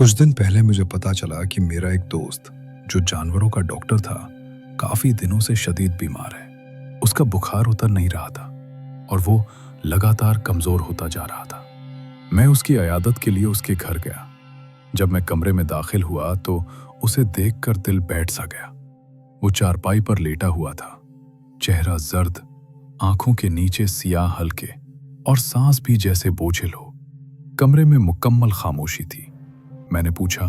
कुछ दिन पहले मुझे पता चला कि मेरा एक दोस्त जो जानवरों का डॉक्टर था काफी दिनों से शदीद बीमार है। उसका बुखार उतर नहीं रहा था और वो लगातार कमजोर होता जा रहा था। मैं उसकी इयादत के लिए उसके घर गया। जब मैं कमरे में दाखिल हुआ तो उसे देखकर दिल बैठ सा गया। वो चारपाई पर लेटा हुआ था, चेहरा जर्द, आंखों के नीचे सियाह हल्के और सांस भी जैसे बोझिल हो। कमरे में मुकम्मल खामोशी थी। मैंने पूछा,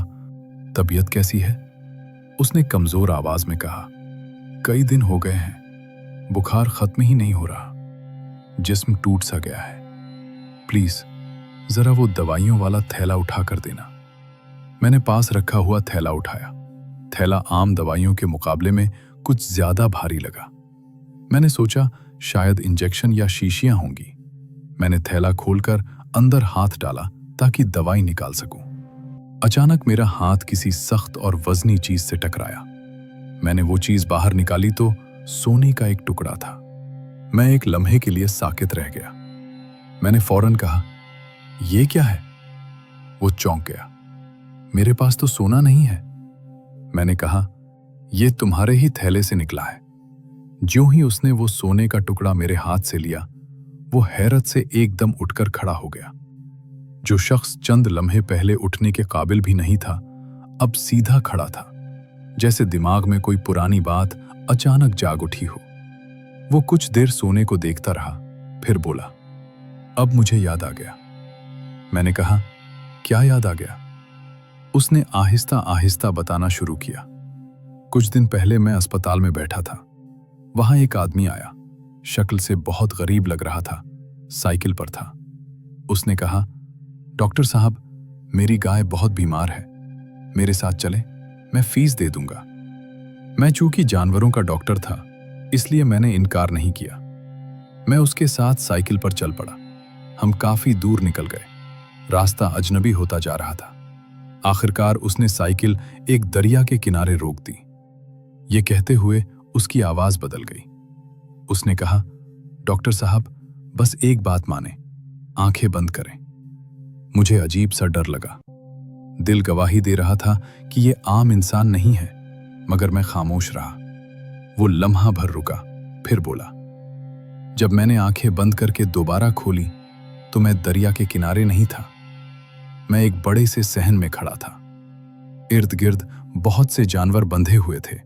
तबीयत कैसी है? उसने कमजोर आवाज में कहा, कई दिन हो गए हैं, बुखार खत्म ही नहीं हो रहा, जिस्म टूट सा गया है। प्लीज जरा वो दवाइयों वाला थैला उठा कर देना। मैंने पास रखा हुआ थैला उठाया। थैला आम दवाइयों के मुकाबले में कुछ ज्यादा भारी लगा। मैंने सोचा शायद इंजेक्शन या शीशियां होंगी। मैंने थैला खोलकर अंदर हाथ डाला ताकि दवाई निकाल सकूं। अचानक मेरा हाथ किसी सख्त और वजनी चीज से टकराया। मैंने वो चीज बाहर निकाली तो सोने का एक टुकड़ा था। मैं एक लम्हे के लिए साकित रह गया। मैंने फौरन कहा, ये क्या है? वो चौंक गया। मेरे पास तो सोना नहीं है। मैंने कहा, ये तुम्हारे ही थैले से निकला है। ज्यों ही उसने वो सोने का टुकड़ा मेरे हाथ से लिया, वो हैरत से एकदम उठकर खड़ा हो गया। जो शख्स चंद लम्हे पहले उठने के काबिल भी नहीं था, अब सीधा खड़ा था, जैसे दिमाग में कोई पुरानी बात अचानक जाग उठी हो। वो कुछ देर सोने को देखता रहा, फिर बोला, अब मुझे याद आ गया। मैंने कहा, क्या याद आ गया? उसने आहिस्ता आहिस्ता बताना शुरू किया। कुछ दिन पहले मैं अस्पताल में बैठा था। वहां एक आदमी आया, शक्ल से बहुत गरीब लग रहा था, साइकिल पर था। उसने कहा, डॉक्टर साहब, मेरी गाय बहुत बीमार है, मेरे साथ चले, मैं फीस दे दूंगा। मैं चूंकि जानवरों का डॉक्टर था, इसलिए मैंने इनकार नहीं किया। मैं उसके साथ साइकिल पर चल पड़ा। हम काफी दूर निकल गए। रास्ता अजनबी होता जा रहा था। आखिरकार उसने साइकिल एक दरिया के किनारे रोक दी। ये कहते हुए उसकी आवाज बदल गई। उसने कहा, डॉक्टर साहब, बस एक बात माने, आंखें बंद करें। मुझे अजीब सा डर लगा। दिल गवाही दे रहा था कि ये आम इंसान नहीं है, मगर मैं खामोश रहा। वो लम्हा भर रुका, फिर बोला। जब मैंने आंखें बंद करके दोबारा खोली तो मैं दरिया के किनारे नहीं था। मैं एक बड़े से सहन में खड़ा था। इर्द गिर्द बहुत से जानवर बंधे हुए थे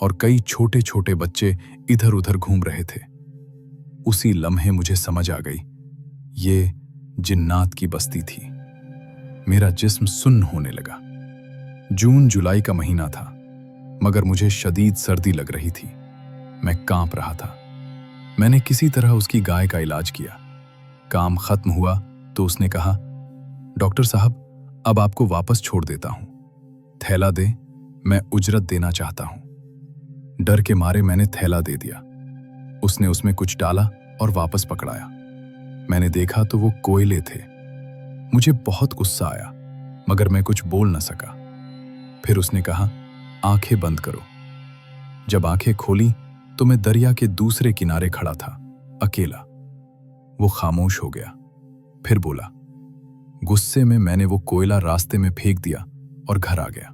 और कई छोटे छोटे बच्चे इधर उधर घूम रहे थे। उसी लम्हे मुझे समझ आ गई, ये जिन्नात की बस्ती थी। मेरा जिस्म सुन्न होने लगा। जून जुलाई का महीना था, मगर मुझे शदीद सर्दी लग रही थी। मैं कांप रहा था। मैंने किसी तरह उसकी गाय का इलाज किया। काम खत्म हुआ तो उसने कहा, डॉक्टर साहब, अब आपको वापस छोड़ देता हूं। थैला दे, मैं उजरत देना चाहता हूं। डर के मारे मैंने थैला दे दिया। उसने उसमें कुछ डाला और वापस पकड़ाया। मैंने देखा तो वो कोयले थे। मुझे बहुत गुस्सा आया, मगर मैं कुछ बोल न सका। फिर उसने कहा, आंखें बंद करो। जब आंखें खोली तो मैं दरिया के दूसरे किनारे खड़ा था, अकेला। वो खामोश हो गया, फिर बोला। गुस्से में मैंने वो कोयला रास्ते में फेंक दिया और घर आ गया।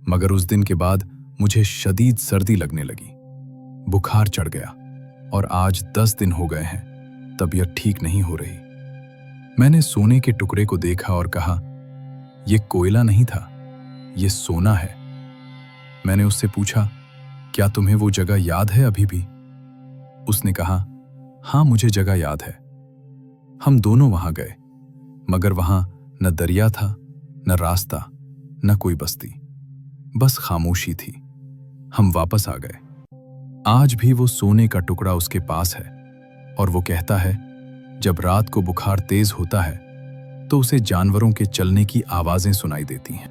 मगर उस दिन के बाद मुझे शदीद सर्दी लगने लगी। बुखार चढ़ गया और आज 10 दिन हो गए हैं, तबीयत ठीक नहीं हो रही। मैंने सोने के टुकड़े को देखा और कहा, यह कोयला नहीं था, यह सोना है। मैंने उससे पूछा, क्या तुम्हें वो जगह याद है अभी भी? उसने कहा, हां, मुझे जगह याद है। हम दोनों वहां गए, मगर वहां न दरिया था, न रास्ता, न कोई बस्ती, बस खामोशी थी। हम वापस आ गए। आज भी वो सोने का टुकड़ा उसके पास है और वो कहता है, जब रात को बुखार तेज होता है तो उसे जानवरों के चलने की आवाजें सुनाई देती हैं।